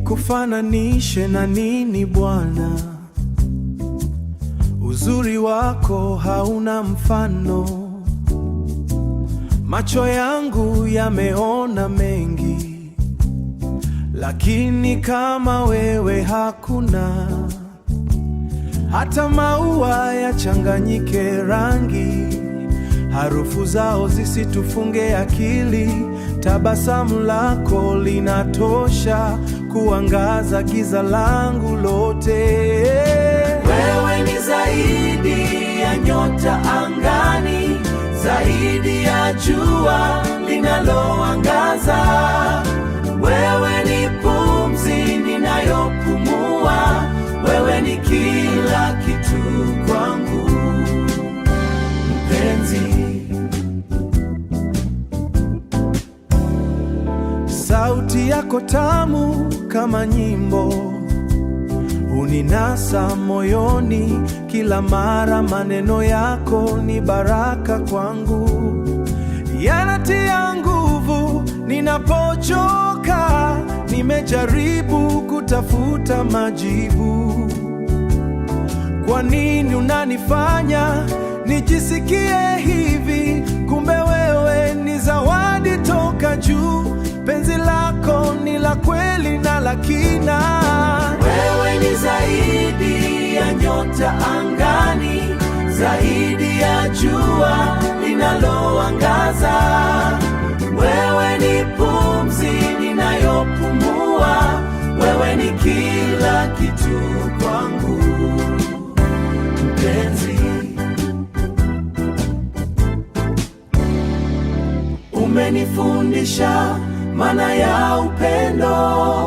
Nikufananishe na nini Bwana? Uzuri wako hauna mfano. Macho yangu yameona mengi, lakini kama wewe hakuna. Hata maua yachanganyike rangi, harufu zao zisitufunge akili. Tabasamu lako linatosha kuangaza giza langu lote. Wewe ni zaidi ya nyota angani, zaidi ya jua linaloangaza. Wewe ni pumzi ninayopumua, wewe ni kila kitu kwangu mpenzi. Sauti yako tamu kama nyimbo, uninasa moyoni kila mara. Maneno yako ni baraka kwangu, yanatia nguvu ninapochoka. Nimejaribu kutafuta majibu. Kwa nini unanifanya nijisikie hivi? Kumbe wewe ni zawadi toka juu. Penzi lako ni la kweli na la kina. Wewe ni zaidi ya nyota angani, zaidi ya jua linaloangaza. Wewe ni pumzi ninayopumua, wewe ni kila kitu kwangu mpenzi. Umenifundisha maana ya upendo,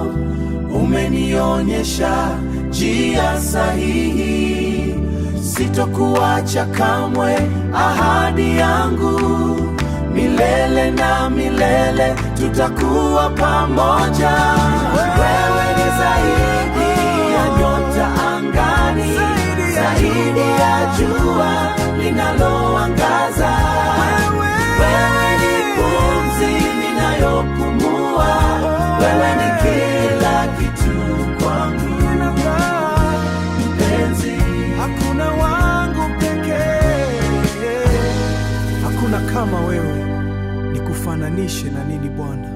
umenionyesha njia sahihi. Sitokuacha kamwe, ahadi yangu. Milele na milele tutakuwa pamoja. Wewe ni zaidi ya nyota angani, zaidi ya jua linaloangaza. Wewe ni pumzi ninayopumua, wewe ni kila kitu kwangu mpenzi. Hakuna wangu pekee, hakuna kama wewe. Nikufananishe na nini Bwana?